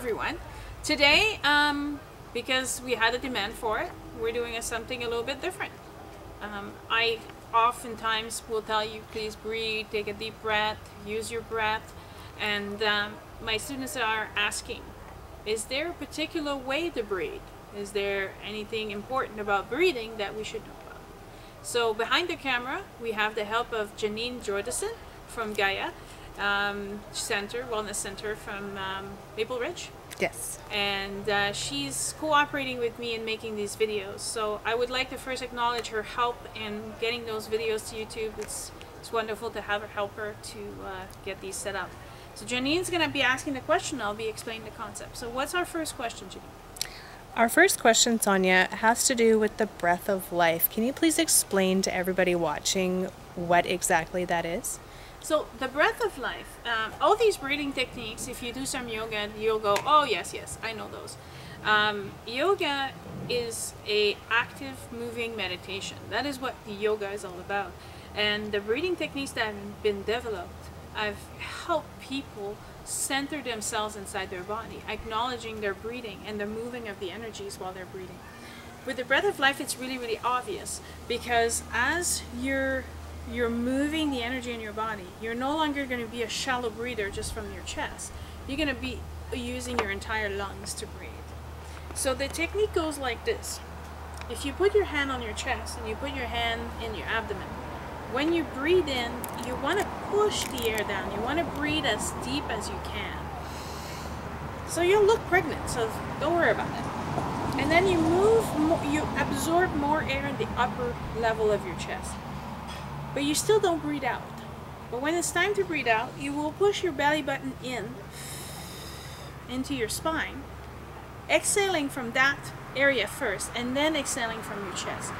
everyone. Today, because we had a demand for it, we're doing something a little bit different. I oftentimes will tell you, please breathe, take a deep breath, use your breath, and my students are asking, is there a particular way to breathe? Is there anything important about breathing that we should know about? So behind the camera, we have the help of Janine Jordison from Gaia Wellness Center from Maple Ridge. Yes. And she's cooperating with me in making these videos. So I would like to first acknowledge her help in getting those videos to YouTube. It's wonderful to have her help her to get these set up. So Janine's going to be asking the question, I'll be explaining the concept. So what's our first question, Janine? Our first question, Sonia, has to do with the breath of life. Can you please explain to everybody watching what exactly that is? So the breath of life, all these breathing techniques, if you do some yoga, you'll go, oh yes, I know those. Yoga is a active moving meditation. That is what the yoga is all about. And the breathing techniques that have been developed have helped people center themselves inside their body, acknowledging their breathing and the moving of the energies while they're breathing. With the breath of life, it's really, really obvious, because as you're moving the energy in your body, you're no longer going to be a shallow breather just from your chest. You're going to be using your entire lungs to breathe. So the technique goes like this. If you put your hand on your chest and you put your hand in your abdomen, when you breathe in, you want to push the air down. You want to breathe as deep as you can. So you'll look pregnant, so don't worry about it. And then you you absorb more air in the upper level of your chest. But you still don't breathe out. But when it's time to breathe out, you will push your belly button into your spine, exhaling from that area first, and then exhaling from your chest.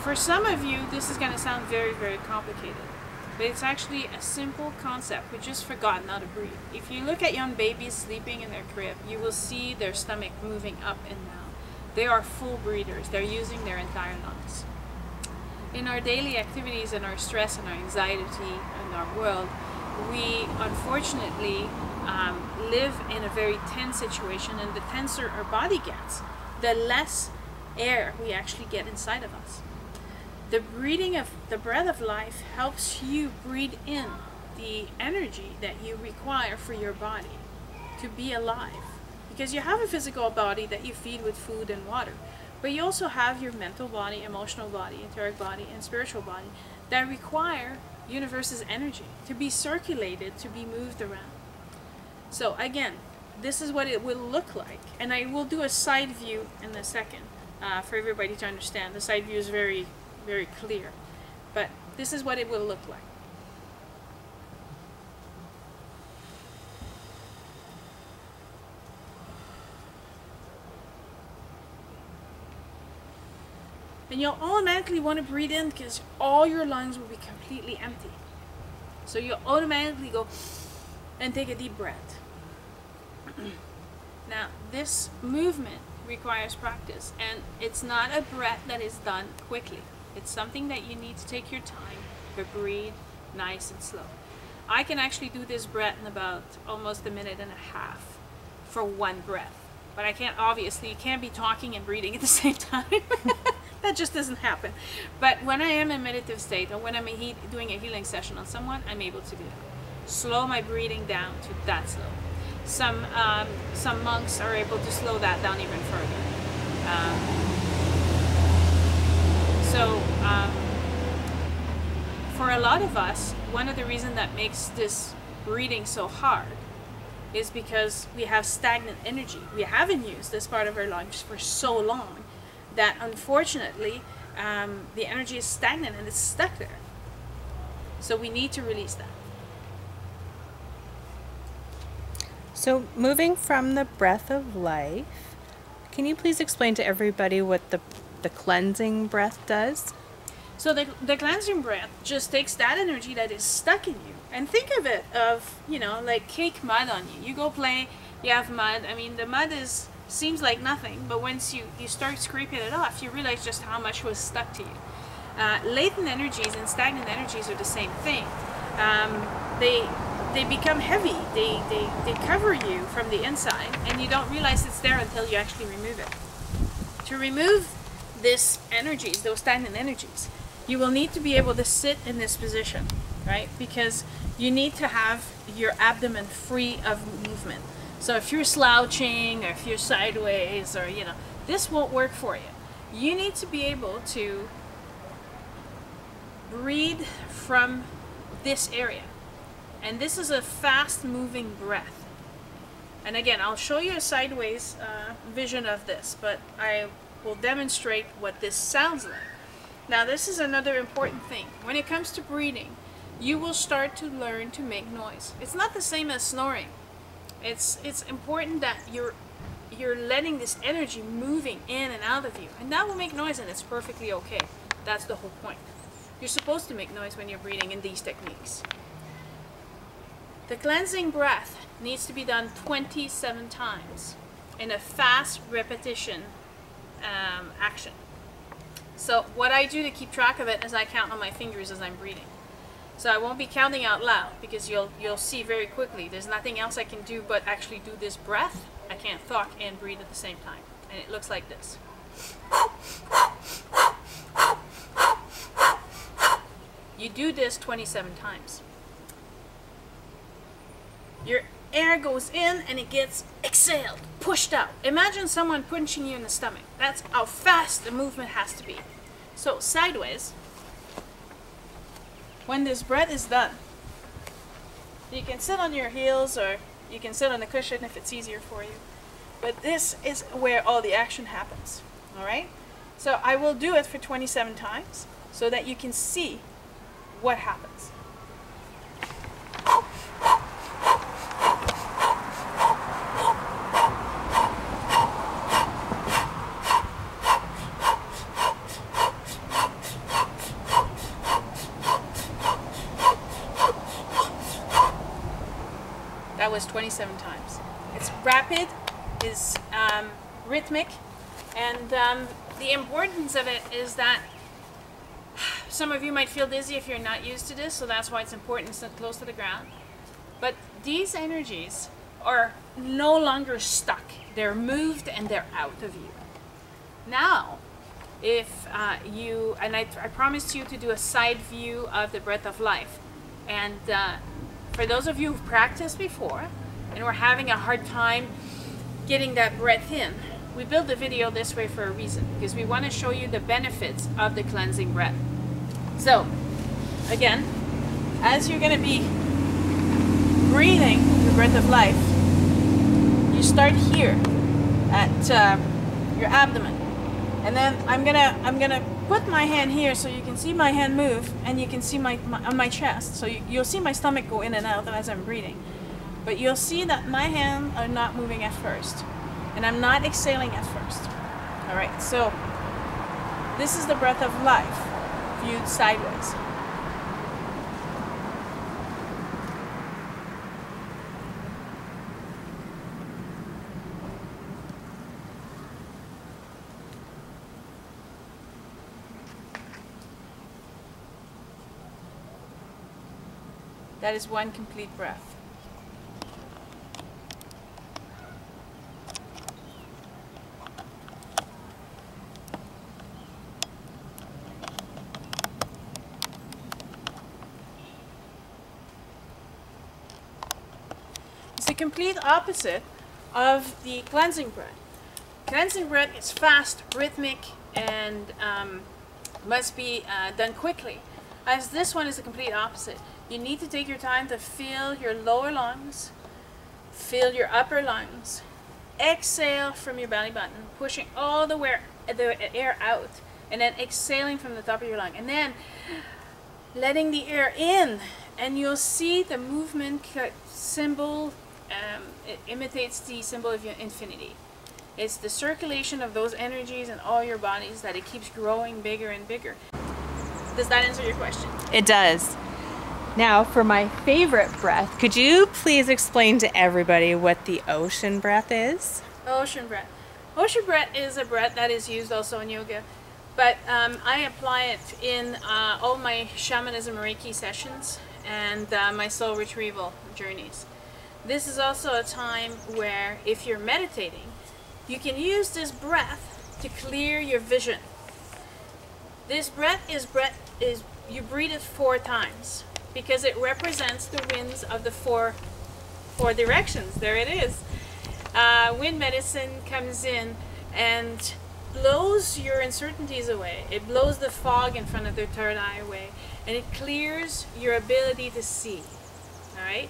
For some of you, this is going to sound very, very complicated. But it's actually a simple concept. We just forgotten how to breathe. If you look at young babies sleeping in their crib, you will see their stomach moving up and down. They are full breathers. They're using their entire lungs. In our daily activities and our stress and our anxiety in our world, we unfortunately live in a very tense situation, and the tenser our body gets, the less air we actually get inside of us. The breathing of the breath of life helps you breathe in the energy that you require for your body to be alive. Because you have a physical body that you feed with food and water, but you also have your mental body, emotional body, etheric body, and spiritual body that require universe's energy to be circulated, to be moved around. So again, this is what it will look like, and I will do a side view in a second for everybody to understand. The side view is very, very clear, but this is what it will look like. And you'll automatically want to breathe in because all your lungs will be completely empty. So you'll automatically go and take a deep breath. Now, this movement requires practice, and it's not a breath that is done quickly. It's something that you need to take your time, but breathe nice and slow. I can actually do this breath in about almost 1.5 minutes for one breath. But I can't, obviously, you can't be talking and breathing at the same time. That just doesn't happen. But when I am in meditative state, or when I'm doing a healing session on someone, I'm able to do that. Slow my breathing down to that slow. Some monks are able to slow that down even further. For a lot of us, one of the reasons that makes this breathing so hard is because we have stagnant energy. We haven't used this part of our lungs for so long that unfortunately the energy is stagnant and it's stuck there. So we need to release that. So moving from the breath of life, can you please explain to everybody what the cleansing breath does? So the cleansing breath just takes that energy that is stuck in you, and think of it like cake mud on you. You go play, you have mud. I mean, the mud seems like nothing, but once you start scraping it off, you realize just how much was stuck to you. Latent energies and stagnant energies are the same thing. they become heavy. They cover you from the inside, and you don't realize it's there until you actually remove it. To remove this energies, those stagnant energies, you will need to be able to sit in this position, right? Because you need to have your abdomen free of movement. So if you're slouching, or if you're sideways, or you know, this won't work for you. You need to be able to breathe from this area. And this is a fast moving breath. And again, I'll show you a sideways vision of this, but I will demonstrate what this sounds like. Now, this is another important thing. When it comes to breathing, you will start to learn to make noise. It's not the same as snoring. It's important that you're letting this energy moving in and out of you, and that will make noise, and it's perfectly okay. That's the whole point. You're supposed to make noise when you're breathing in these techniques. The cleansing breath needs to be done 27 times in a fast repetition action. So what I do to keep track of it is I count on my fingers as I'm breathing. So I won't be counting out loud, because you'll see very quickly there's nothing else I can do but actually do this breath. I can't talk and breathe at the same time. And it looks like this. You do this 27 times. Your air goes in and it gets exhaled, pushed out. Imagine someone punching you in the stomach. That's how fast the movement has to be. So sideways, when this breath is done, you can sit on your heels, or you can sit on the cushion if it's easier for you. But this is where all the action happens. All right? So I will do it for 27 times so that you can see what happens. That was 27 times. It's rapid, it's rhythmic, and the importance of it is that some of you might feel dizzy if you're not used to this, so that's why it's important to sit close to the ground. But these energies are no longer stuck. They're moved and they're out of you. Now, if I promised you to do a side view of the breath of life, and for those of you who've practiced before and we're having a hard time getting that breath in, we built the video this way for a reason, because we want to show you the benefits of the cleansing breath. So, again, as you're going to be breathing the breath of life, you start here at your abdomen, and then I'm gonna put my hand here so you can see my hand move, and you can see on my chest. So you'll see my stomach go in and out as I'm breathing, but you'll see that my hands are not moving at first, and I'm not exhaling at first. All right, so this is the breath of life viewed sideways. That is one complete breath. It's the complete opposite of the cleansing breath. Cleansing breath is fast, rhythmic, and must be done quickly. As this one is the complete opposite. You need to take your time to fill your lower lungs, fill your upper lungs, exhale from your belly button, pushing all the air out, and then exhaling from the top of your lung, and then letting the air in, and you'll see the movement symbol. It imitates the symbol of your infinity. It's the circulation of those energies in all your bodies that it keeps growing bigger and bigger. Does that answer your question? It does. Now, for my favorite breath, could you please explain to everybody what the ocean breath is? Ocean breath. Ocean breath is a breath that is used also in yoga, but I apply it in all my shamanism Reiki sessions, and my soul retrieval journeys. This is also a time where, if you're meditating, you can use this breath to clear your vision. This breath is you breathe it 4 times because it represents the winds of the four directions. There it is. Wind medicine comes in and blows your uncertainties away. It blows the fog in front of the third eye away, and it clears your ability to see. All right.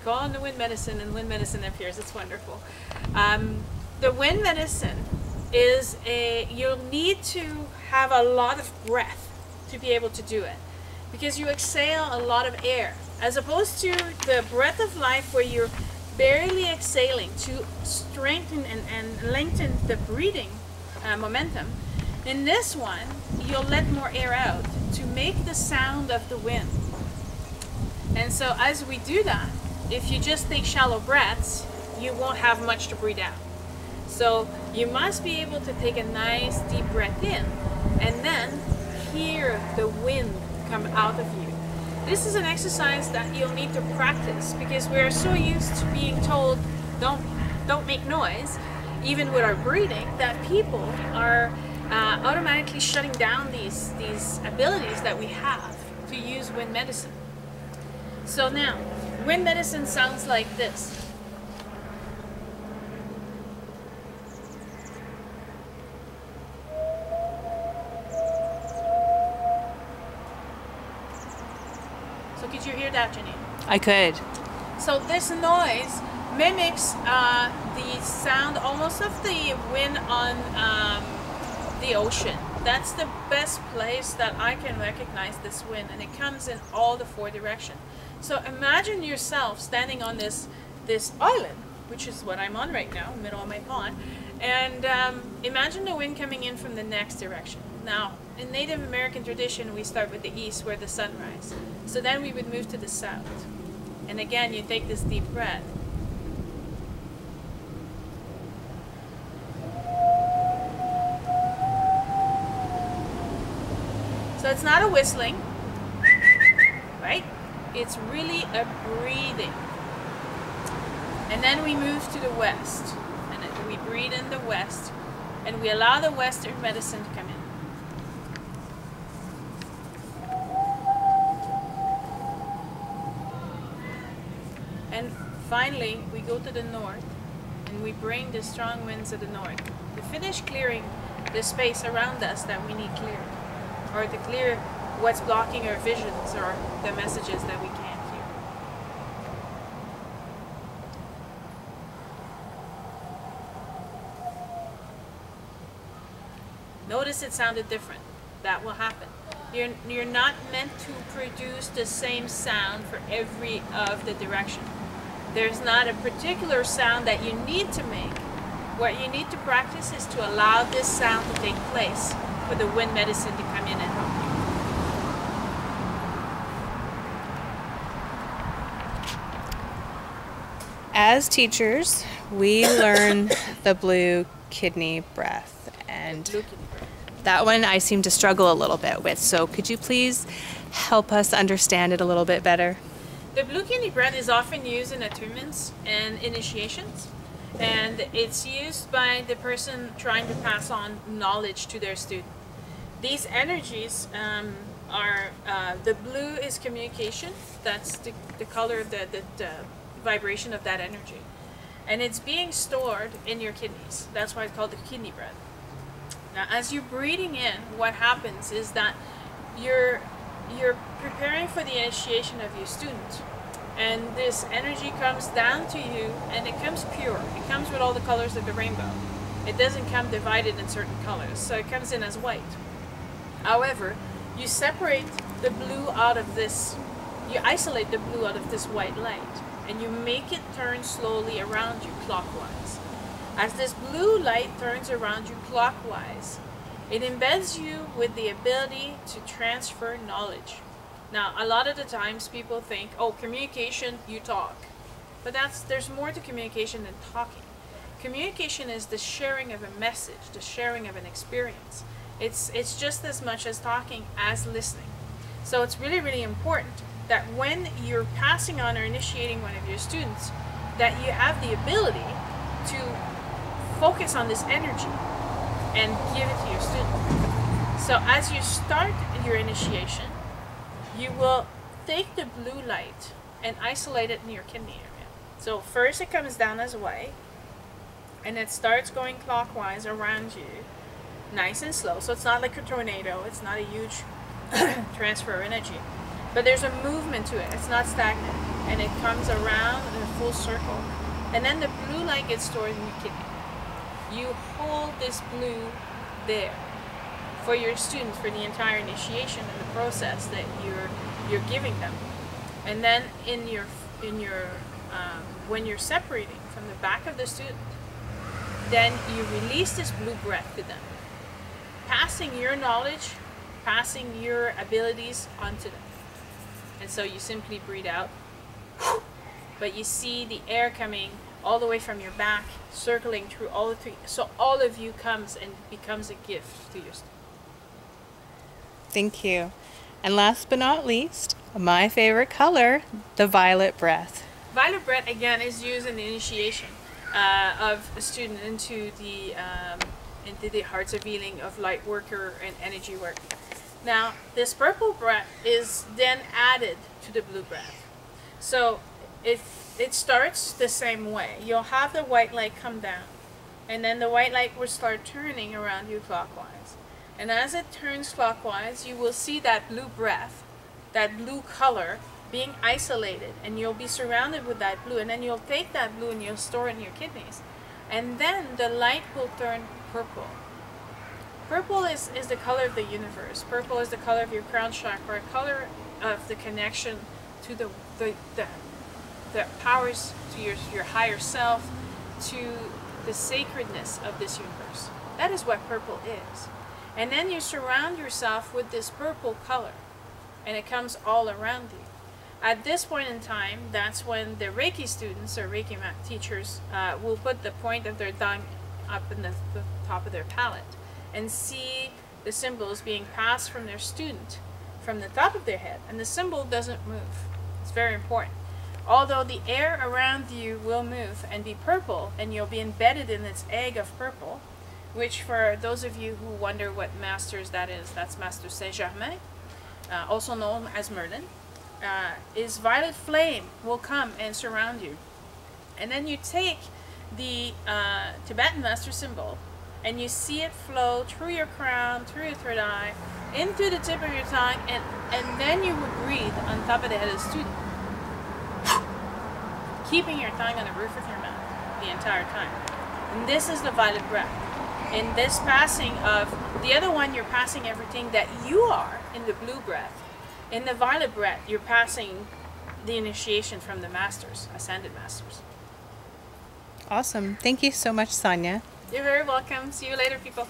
Call on the wind medicine, and wind medicine appears. It's wonderful. The wind medicine is you'll need to have a lot of breath to be able to do it, because you exhale a lot of air, as opposed to the breath of life where you're barely exhaling to strengthen and lengthen the breathing momentum. In this one, you'll let more air out to make the sound of the wind. And so as we do that, if you just take shallow breaths, you won't have much to breathe out. So you must be able to take a nice deep breath in and then hear the wind come out of you. This is an exercise that you'll need to practice, because we're so used to being told don't make noise, even with our breathing, that people are automatically shutting down these abilities that we have to use wind medicine. So now, wind medicine sounds like this. So could you hear that, Janine? I could. So this noise mimics the sound almost of the wind on the ocean. That's the best place that I can recognize this wind, and it comes in all the 4 directions. So imagine yourself standing on this island, which is what I'm on right now, middle of my pond, and imagine the wind coming in from the next direction. Now, in Native American tradition, we start with the east, where the sun rises. So then we would move to the south. And again, you take this deep breath. So it's not a whistling, right? It's really a breathing. And then we move to the west, and we breathe in the west, and we allow the western medicine to come in. And finally, we go to the north, and we bring the strong winds of the north to finish clearing the space around us that we need cleared, or to clear what's blocking our visions or the messages that we can't hear. Notice it sounded different. That will happen. You're not meant to produce the same sound for every of the direction. There's not a particular sound that you need to make. What you need to practice is to allow this sound to take place for the wind medicine to come in and help you. As teachers, we learn the blue kidney breath, and that one I seem to struggle a little bit with. So could you please help us understand it a little bit better? The blue kidney breath is often used in attunements and initiations, and it's used by the person trying to pass on knowledge to their student. These energies are, the blue is communication. That's the color of the vibration of that energy. And it's being stored in your kidneys. That's why it's called the kidney breath. Now, as you're breathing in, what happens is that you're preparing for the initiation of your student. And this energy comes down to you, and it comes pure. It comes with all the colors of the rainbow. It doesn't come divided in certain colors, so it comes in as white. However, you separate the blue out of this, you isolate the blue out of this white light, and you make it turn slowly around you clockwise. As this blue light turns around you clockwise, it embeds you with the ability to transfer knowledge. Now, a lot of the times people think, oh, communication, you talk. But there's more to communication than talking. Communication is the sharing of a message, the sharing of an experience. It's just as much as talking as listening. So it's really, really important that when you're passing on or initiating one of your students, that you have the ability to focus on this energy and give it to your student. So as you start your initiation, you will take the blue light and isolate it in your kidney area. So first it comes down as white, and it starts going clockwise around you, nice and slow. So it's not like a tornado, it's not a huge transfer of energy, but there's a movement to it. It's not stagnant, and it comes around in a full circle, and then the blue light gets stored in your kidney. You hold this blue there for your students for the entire initiation and the process that you're giving them. And then when you're separating from the back of the student, then you release this blue breath to them, passing your knowledge, passing your abilities onto them. And so you simply breathe out, but you see the air coming all the way from your back, circling through all the three. So all of you comes and becomes a gift to your students. Thank you. And last but not least, my favorite color, the violet breath. Violet breath, again, is used in the initiation of a student into the hearts of healing, of light worker and energy work. Now, this purple breath is then added to the blue breath. So it starts the same way. You'll have the white light come down, and then the white light will start turning around you clockwise. And as it turns clockwise, you will see that blue breath, that blue color being isolated, and you'll be surrounded with that blue, and then you'll take that blue and you'll store it in your kidneys. And then the light will turn purple. Purple is the color of the universe. Purple is the color of your crown chakra, a color of the connection to the powers, to your higher self, to the sacredness of this universe. That is what purple is. And then you surround yourself with this purple color, and it comes all around you. At this point in time, that's when the Reiki students or Reiki teachers will put the point of their tongue up in the top of their palate and see the symbols being passed from their student from the top of their head, and the symbol doesn't move. It's very important. Although the air around you will move and be purple, and you'll be embedded in its egg of purple, which for those of you who wonder what masters that is, that's Master Saint-Germain, also known as Merlin. Is violet flame will come and surround you. And then you take the Tibetan master symbol, and you see it flow through your crown, through your third eye, into the tip of your tongue, and then you would breathe on top of the head of the student, keeping your tongue on the roof of your mouth the entire time. And this is the violet breath. In this passing of the other one, you're passing everything that you are in the blue breath. In the violet breath, you're passing the initiation from the masters, ascended masters. Awesome. Thank you so much, Sonia. You're very welcome. See you later, people.